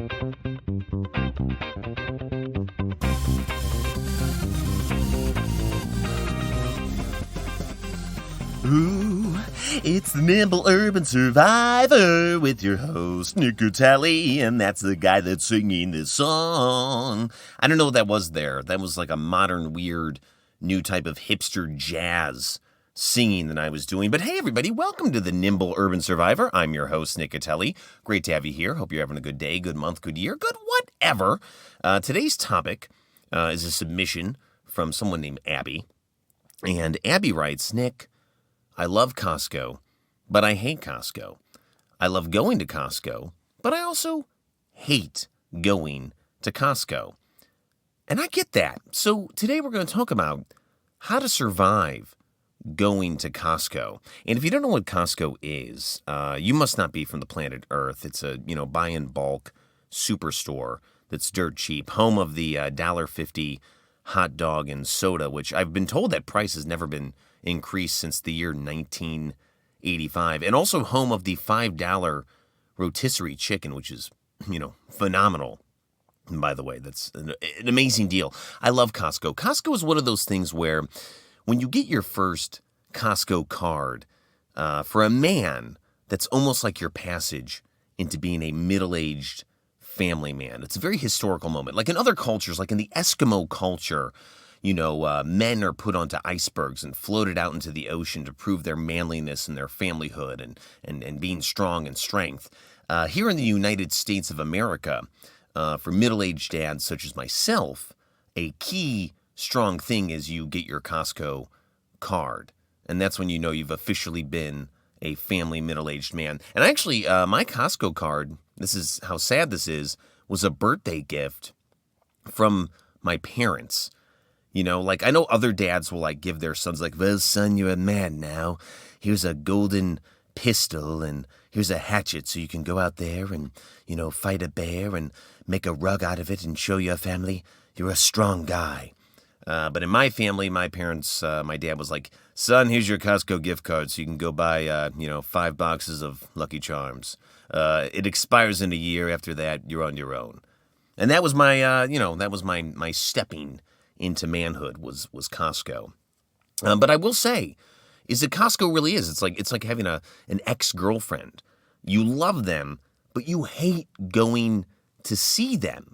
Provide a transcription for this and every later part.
Ooh, it's the Nimble Urban Survivor with your host, Nick Tally, and that's the guy that's singing this song. I don't know what that was there. That was like a modern, weird, new type of hipster jazz singing that I was doing. But hey, everybody, welcome to the Nimble Urban Survivor. I'm your host, Nick Tally. Great to have you here. Hope you're having a good day, good month, good year, good whatever. Today's topic is a submission from someone named Abby. And Abby writes, Nick, I love CostCo, but I hate Costco. I love going to Costco, but I also hate going to Costco. And I get that. So today we're going to talk about how to survive going to Costco. And if you don't know what Costco is, you must not be from the planet Earth. It's a, buy in bulk superstore that's dirt cheap, home of the $1.50 hot dog and soda, which I've been told that price has never been increased since the year 1985, and also home of the $5 rotisserie chicken, which is, phenomenal. And by the way, that's an amazing deal. I love Costco. Costco is one of those things where when you get your first Costco card, for a man, that's almost like your passage into being a middle-aged family man. It's a very historical moment. Like in other cultures, like in the Eskimo culture, men are put onto icebergs and floated out into the ocean to prove their manliness and their familyhood and being strong and strength. Here in the United States of America, for middle-aged dads such as myself, a key strong thing is you get your Costco card. And that's when you know you've officially been a family middle-aged man. And actually, my Costco card, this is how sad this is, was a birthday gift from my parents. I know other dads will give their sons well, son, you're a man now. Here's a golden pistol and here's a hatchet so you can go out there and, fight a bear and make a rug out of it and show your family you're a strong guy. But in my family, my parents, my dad was like, son, here's your Costco gift card so you can go buy, 5 boxes of Lucky Charms. It expires in a year. After that, you're on your own. And that was my, my stepping into manhood was Costco. But I will say, is that Costco really is. It's like having an ex-girlfriend. You love them, but you hate going to see them.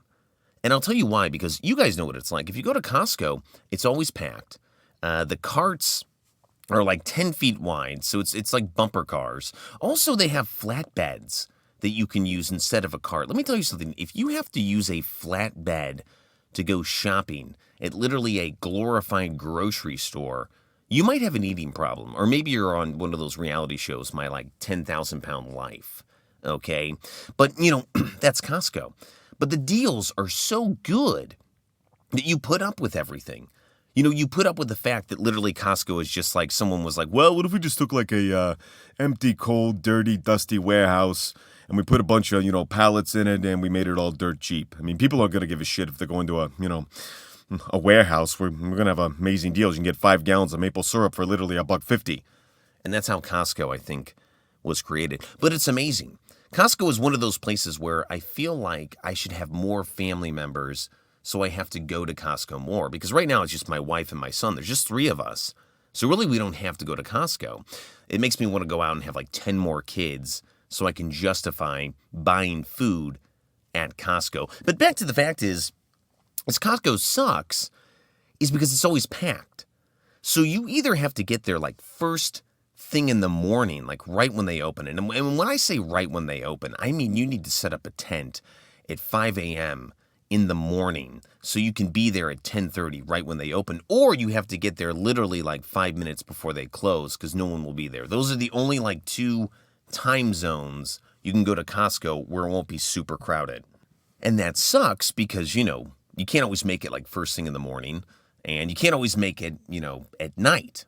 And I'll tell you why, because you guys know what it's like. If you go to Costco, it's always packed. The carts are like 10 feet wide, so it's like bumper cars. Also, they have flatbeds that you can use instead of a cart. Let me tell you something. If you have to use a flatbed to go shopping at literally a glorified grocery store, you might have an eating problem. Or maybe you're on one of those reality shows, My 10,000 Pound Life. Okay? But, that's Costco. But the deals are so good that you put up with everything. You put up with the fact that literally Costco is just like someone was like, well, what if we just took a empty, cold, dirty, dusty warehouse and we put a bunch of, pallets in it and we made it all dirt cheap. I mean, people aren't going to give a shit if they're going to a warehouse where we're going to have amazing deals. You can get 5 gallons of maple syrup for literally $1.50. And that's how Costco, I think, was created. But it's amazing. Costco is one of those places where I feel like I should have more family members, so I have to go to Costco more. Because right now it's just my wife and my son. There's just 3 of us. So really we don't have to go to Costco. It makes me want to go out and have 10 more kids so I can justify buying food at Costco. But back to the fact is Costco sucks is because it's always packed. So you either have to get there first thing in the morning, right when they open it. And when I say right when they open, I mean you need to set up a tent at 5 a.m. in the morning so you can be there at 10:30 right when they open. Or you have to get there literally 5 minutes before they close because no one will be there. Those are the only 2 time zones you can go to Costco where it won't be super crowded. And that sucks because, you can't always make it first thing in the morning and you can't always make it, at night.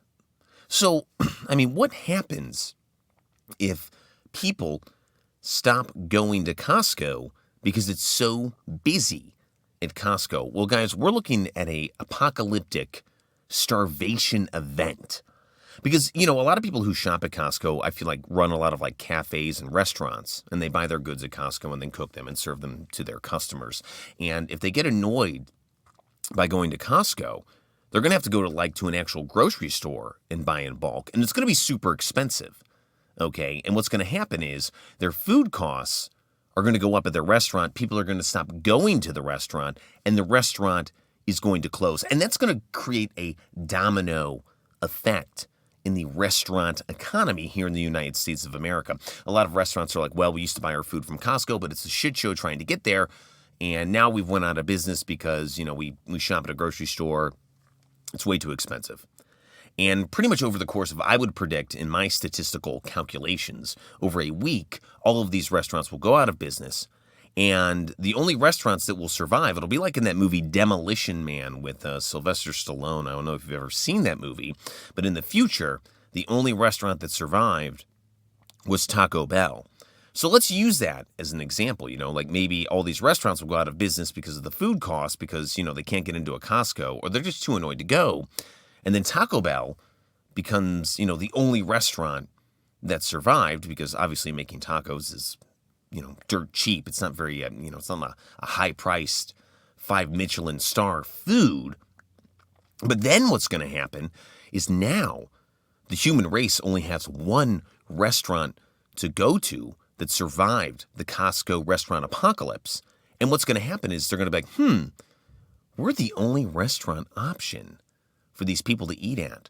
So, what happens if people stop going to Costco because it's so busy at Costco? Well, guys, we're looking at a apocalyptic starvation event. Because, a lot of people who shop at Costco, I feel like run a lot of like cafes and restaurants, and they buy their goods at Costco and then cook them and serve them to their customers. And if they get annoyed by going to Costco, they're going to have to go to an actual grocery store and buy in bulk. And it's going to be super expensive. Okay. And what's going to happen is their food costs are going to go up at their restaurant. People are going to stop going to the restaurant, and the restaurant is going to close. And that's going to create a domino effect in the restaurant economy here in the United States of America. A lot of restaurants are like, well, we used to buy our food from Costco, but it's a shit show trying to get there. And now we've went out of business because, we shop at a grocery store. It's way too expensive. And pretty much over the course of, I would predict in my statistical calculations, over a week, all of these restaurants will go out of business. And the only restaurants that will survive, it'll be like in that movie Demolition Man with Sylvester Stallone. I don't know if you've ever seen that movie, but in the future, the only restaurant that survived was Taco Bell. So let's use that as an example, like maybe all these restaurants will go out of business because of the food costs, because, they can't get into a Costco, or they're just too annoyed to go. And then Taco Bell becomes, the only restaurant that survived, because obviously making tacos is, dirt cheap. It's not very, it's not a high-priced 5 Michelin star food. But then what's going to happen is now the human race only has one restaurant to go to that survived the Costco restaurant apocalypse. And what's going to happen is they're going to be like, we're the only restaurant option for these people to eat at.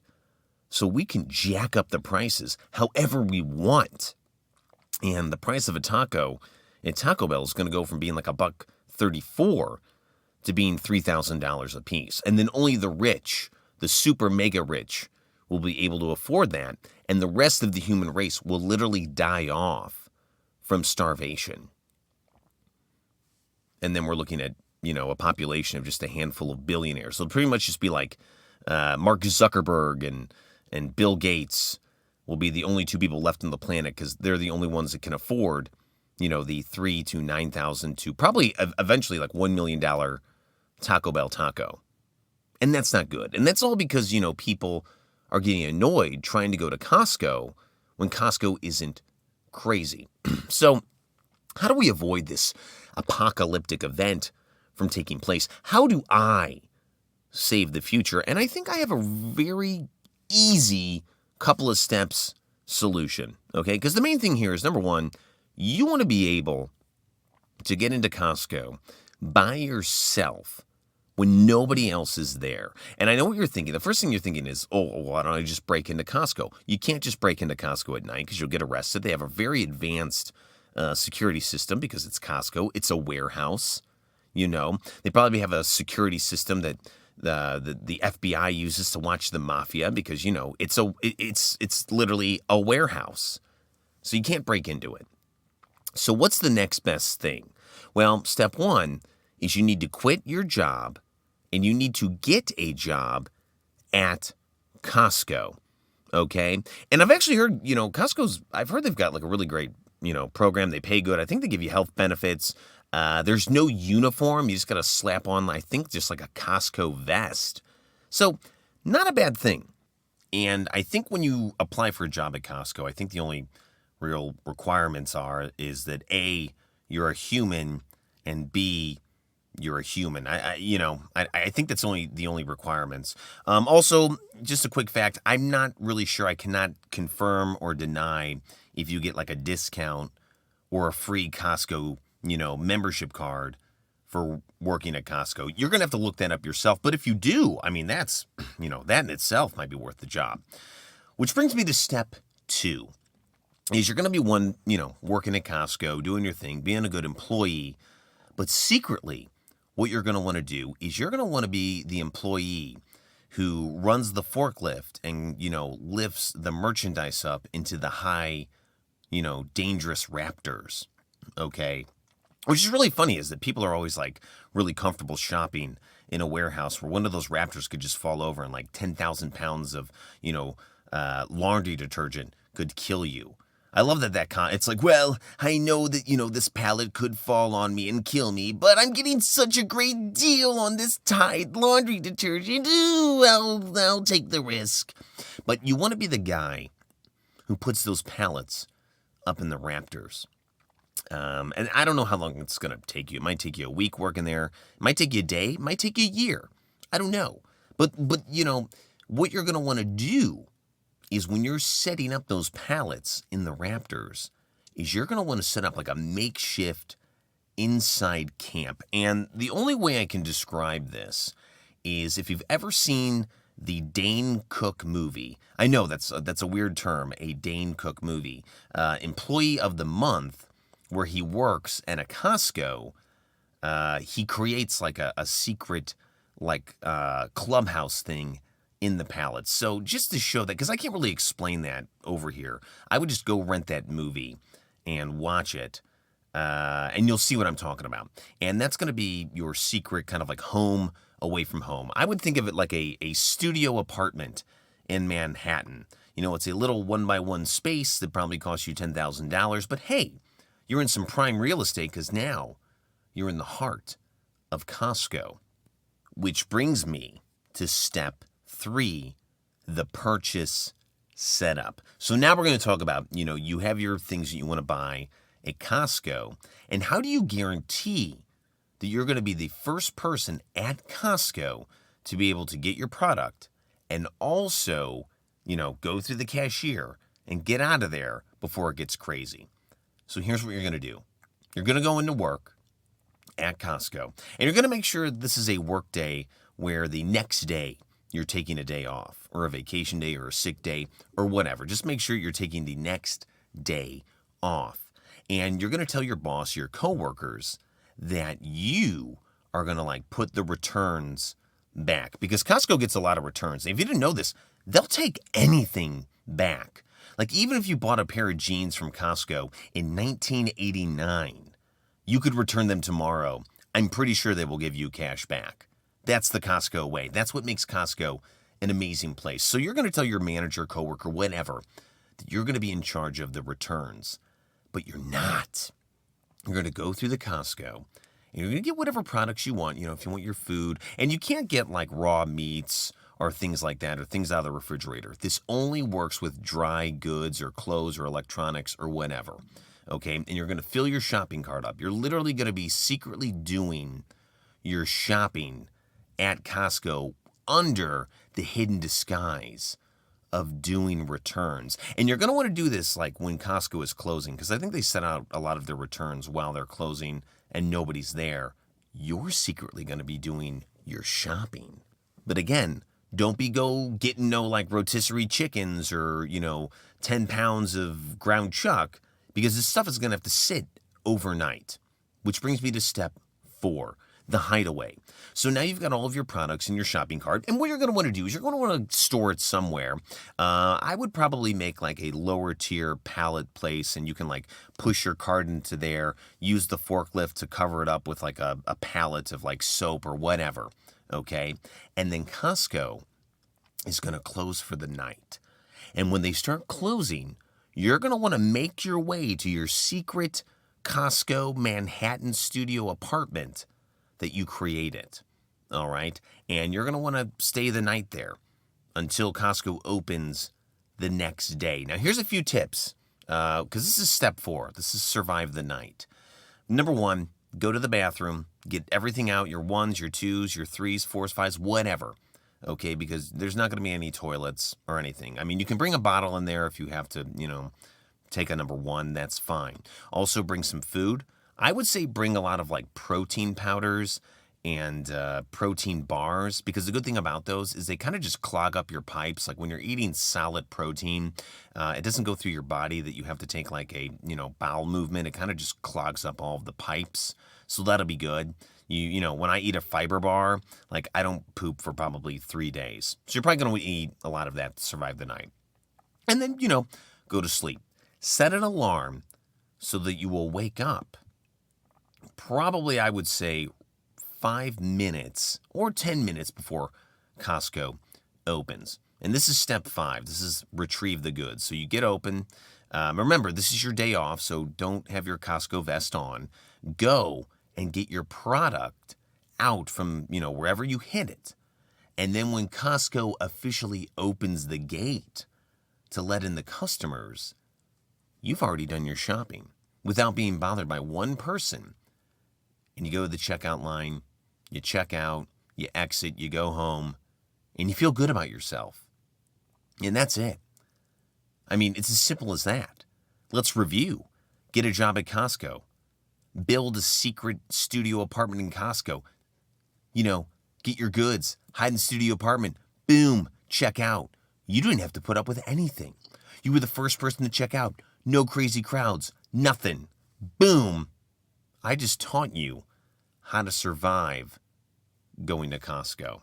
So we can jack up the prices however we want. And the price of a taco at Taco Bell is going to go from being like $1.34 to being $3,000 a piece. And then only the rich, the super mega rich, will be able to afford that. And the rest of the human race will literally die off from starvation. And then we're looking at, a population of just a handful of billionaires. So it'll pretty much just be like Mark Zuckerberg and Bill Gates will be the only two people left on the planet, because they're the only ones that can afford, the $3,000 to $9,000 to probably eventually like $1 million Taco Bell taco. And that's not good. And that's all because, people are getting annoyed trying to go to Costco when Costco isn't crazy. So how do we avoid this apocalyptic event from taking place? How do I save the future? And I think I have a very easy couple of steps solution, okay? Because the main thing here is, number one, you want to be able to get into Costco by yourself when nobody else is there. And I know what you're thinking. The first thing you're thinking is, why don't I just break into Costco? You can't just break into Costco at night because you'll get arrested. They have a very advanced security system because it's Costco. It's a warehouse, They probably have a security system that the FBI uses to watch the mafia because, it's literally a warehouse. So you can't break into it. So what's the next best thing? Well, step one is you need to quit your job and you need to get a job at Costco. Okay. And I've actually heard, I've heard they've got like a really great, program. They pay good. I think they give you health benefits. There's no uniform. You just got to slap on, I think, just like a Costco vest. So not a bad thing. And I think when you apply for a job at Costco, I think the only real requirements is that A, you're a human, and B, you're a human. I think that's the only requirements. Also, just a quick fact, I'm not really sure. I cannot confirm or deny if you get like a discount or a free Costco, membership card for working at Costco. You're going to have to look that up yourself. But if you do, that's, that in itself might be worth the job. Which brings me to step 2. Is you're going to be working at Costco, doing your thing, being a good employee. But secretly, what you're going to want to do is you're going to want to be the employee who runs the forklift and, lifts the merchandise up into the high, dangerous Raptors. Okay. Which is really funny is that people are always like really comfortable shopping in a warehouse where one of those Raptors could just fall over and like 10,000 pounds of, laundry detergent could kill you. I love it's like, well, I know that, this pallet could fall on me and kill me, but I'm getting such a great deal on this Tide laundry detergent. Ooh, I'll take the risk. But you want to be the guy who puts those pallets up in the rafters. And I don't know how long it's going to take you. It might take you a week working there. It might take you a day. It might take you a year. I don't know. But what you're going to want to do is when you're setting up those pallets in the rafters, is you're going to want to set up like a makeshift inside camp. And the only way I can describe this is if you've ever seen the Dane Cook movie. I know that's a weird term, a Dane Cook movie. Employee of the Month, where he works at a CostCo, he creates like a secret clubhouse thing in the pallets. So just to show that, because I can't really explain that over here, I would just go rent that movie and watch it, and you'll see what I'm talking about. And that's going to be your secret kind of like home away from home. I would think of it like a studio apartment in Manhattan. It's a little 1x1 space that probably costs you $10,000, but hey, you're in some prime real estate because now you're in the heart of Costco. Which brings me to step 3, the purchase setup. So now we're going to talk about, you have your things that you want to buy at Costco, and how do you guarantee that you're going to be the first person at Costco to be able to get your product and also, go through the cashier and get out of there before it gets crazy. So here's what you're going to do. You're going to go into work at Costco, and you're going to make sure this is a work day where the next day you're taking a day off, or a vacation day, or a sick day, or whatever. Just make sure you're taking the next day off. And you're going to tell your boss, your coworkers, that you are going to put the returns back, because Costco gets a lot of returns. And if you didn't know this, they'll take anything back. Even if you bought a pair of jeans from Costco in 1989, you could return them tomorrow. I'm pretty sure they will give you cash back. That's the Costco way. That's what makes Costco an amazing place. So you're going to tell your manager, coworker, whatever, that you're going to be in charge of the returns. But you're not. You're going to go through the Costco, and you're going to get whatever products you want, if you want your food. And you can't get raw meats or things like that, or things out of the refrigerator. This only works with dry goods or clothes or electronics or whatever. Okay? And you're going to fill your shopping cart up. You're literally going to be secretly doing your shopping at Costco under the hidden disguise of doing returns. And you're going to want to do this when Costco is closing, because I think they set out a lot of their returns while they're closing and nobody's there. You're secretly going to be doing your shopping. But again, don't be getting no rotisserie chickens or, 10 pounds of ground chuck, because this stuff is going to have to sit overnight. Which brings me to step 4. The hideaway. So now you've got all of your products in your shopping cart, and what you're going to want to do is you're going to want to store it somewhere. I would probably make a lower tier pallet place, and you can push your cart into there, use the forklift to cover it up with a pallet of soap or whatever, okay? And then Costco is going to close for the night. And when they start closing, you're going to want to make your way to your secret Costco Manhattan studio apartment that you created, all right? And you're going to want to stay the night there until Costco opens the next day. Now, here's a few tips, because this is step 4. This is survive the night. Number 1, go to the bathroom, get everything out, your 1s, your 2s, your 3s, 4s, 5s, whatever, okay? Because there's not going to be any toilets or anything. I mean, you can bring a bottle in there if you have to, take a number 1, that's fine. Also, bring some food. I would say bring a lot of protein powders and protein bars, because the good thing about those is they kind of just clog up your pipes. When you're eating solid protein, it doesn't go through your body that you have to take a bowel movement. It kind of just clogs up all of the pipes, so that'll be good. When I eat a fiber bar, I don't poop for probably 3 days, so you're probably going to eat a lot of that to survive the night. And then go to sleep. Set an alarm so that you will wake up probably, I would say, 5 minutes or 10 minutes before Costco opens. And this is step 5. This is retrieve the goods. So you get open, Remember, this is your day off, so don't have your Costco vest on. Go and get your product out from, wherever you hid it. And then when Costco officially opens the gate to let in the customers, you've already done your shopping without being bothered by one person. And you go to the checkout line, you check out, you exit, you go home, and you feel good about yourself. And that's it. I mean, it's as simple as that. Let's review. Get a job at Costco. Build a secret studio apartment in Costco. Get your goods. Hide in the studio apartment. Boom. Check out. You didn't have to put up with anything. You were the first person to check out. No crazy crowds. Nothing. Boom. I just taught you how to survive going to Costco.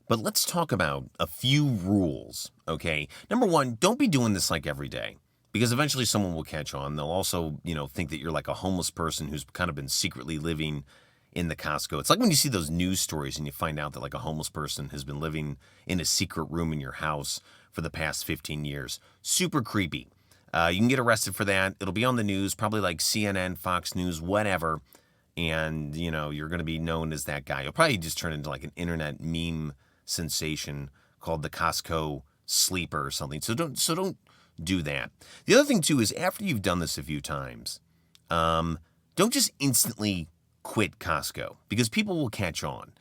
But let's talk about a few rules, okay? Number one, don't be doing this like every day, because eventually someone will catch on. They'll also, think that you're like a homeless person who's kind of been secretly living in the Costco. It's like when you see those news stories and you find out that like a homeless person has been living in a secret room in your house for the past 15 years. Super creepy. You can get arrested for that. It'll be on the news, probably like CNN, Fox News, whatever. And, you're going to be known as that guy. You'll probably just turn into like an internet meme sensation called the Costco sleeper or something. So don't do that. The other thing too is after you've done this a few times, don't just instantly quit Costco, because people will catch on.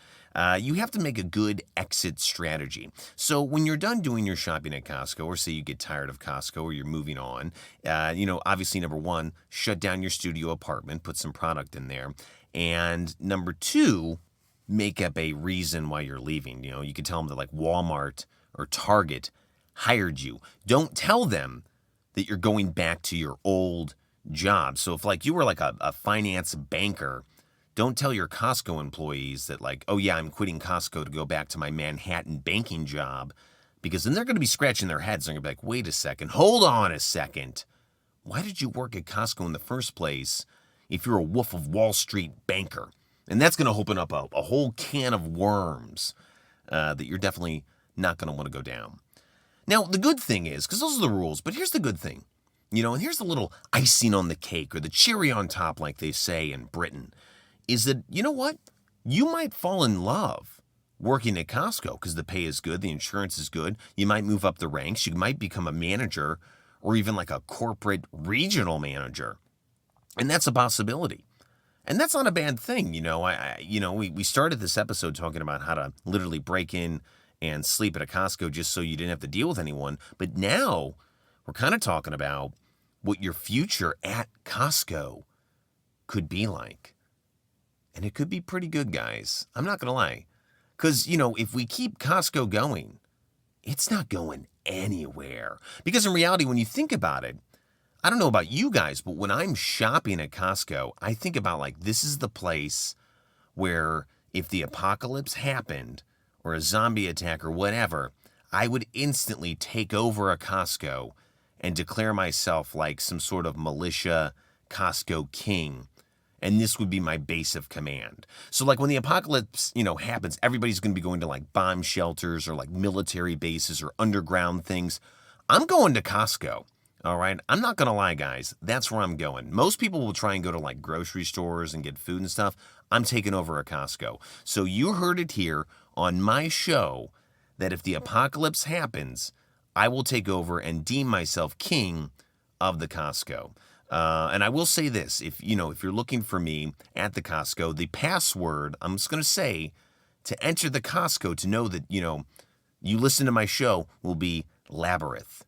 You have to make a good exit strategy. So when you're done doing your shopping at Costco, or say you get tired of Costco or you're moving on, obviously number one, shut down your studio apartment, put some product in there. And number two, make up a reason why you're leaving. You can tell them that like Walmart or Target hired you. Don't tell them that you're going back to your old job. So if like you were like a finance banker, don't tell your Costco employees that like, oh yeah, I'm quitting Costco to go back to my Manhattan banking job, because then they're going to be scratching their heads. They're going to be like, wait a second, hold on a second. Why did you work at Costco in the first place if you're a Wolf of Wall Street banker? And that's going to open up a whole can of worms that you're definitely not going to want to go down. Now, the good thing is, because those are the rules, but here's the good thing, and here's the little icing on the cake, or the cherry on top, like they say in Britain, is that, you know what? You might fall in love working at Costco because the pay is good, the insurance is good. You might move up the ranks. You might become a manager or even like a corporate regional manager. And that's a possibility. And that's not a bad thing. We started this episode talking about how to literally break in and sleep at a Costco just so you didn't have to deal with anyone. But now we're kind of talking about what your future at Costco could be like. And it could be pretty good, guys. I'm not going to lie. Because, if we keep Costco going, it's not going anywhere. Because in reality, when you think about it, I don't know about you guys, but when I'm shopping at Costco, I think about like, this is the place where if the apocalypse happened or a zombie attack or whatever, I would instantly take over a Costco and declare myself like some sort of militia Costco king. And this would be my base of command. So like when the apocalypse, happens, everybody's going to be going to like bomb shelters or like military bases or underground things. I'm going to Costco. All right. I'm not going to lie, guys. That's where I'm going. Most people will try and go to like grocery stores and get food and stuff. I'm taking over a Costco. So you heard it here on my show that if the apocalypse happens, I will take over and deem myself king of the Costco. And I will say this, if you're looking for me at the Costco, the password, I'm just going to say, to enter the Costco to know that, you listen to my show will be Labyrinth.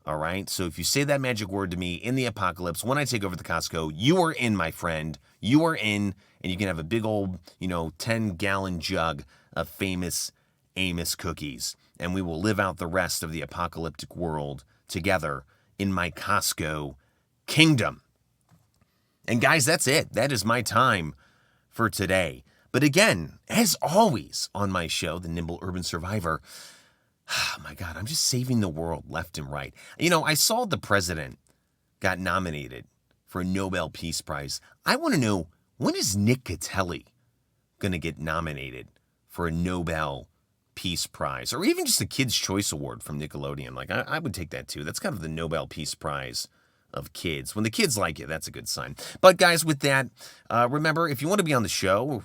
All right? So if you say that magic word to me in the apocalypse, when I take over the Costco, you are in, my friend. You are in, and you can have a big old, 10-gallon jug of famous Amos cookies. And we will live out the rest of the apocalyptic world together in my Costco kingdom. And guys, that's it. That is my time for today. But again, as always on my show, The Nimble Urban Survivor, oh my God, I'm just saving the world left and right. I saw the president got nominated for a Nobel Peace Prize. I want to know, when is Nick Catelli going to get nominated for a Nobel Peace Prize, or even just a Kids' Choice Award from Nickelodeon. Like, I would take that too. That's kind of the Nobel Peace Prize of kids. When the kids like it, that's a good sign. But guys, with that, remember, if you want to be on the show,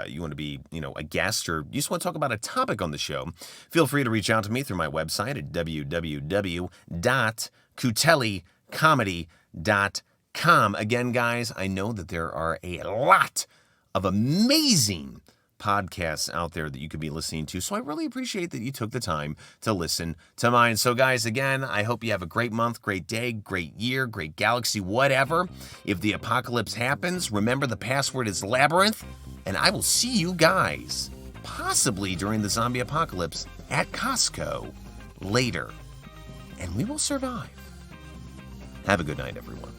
you want to be, a guest, or you just want to talk about a topic on the show, feel free to reach out to me through my website at www.cutellicomedy.com. Again, guys, I know that there are a lot of amazing podcasts out there that you could be listening to, so I really appreciate that you took the time to listen to mine. So guys, again, I hope you have a great month, great day, great year, great galaxy, whatever. If the apocalypse happens, remember the password is Labyrinth, and I will see you guys, possibly during the zombie apocalypse, at CostCo later. And we will survive. Have a good night, everyone.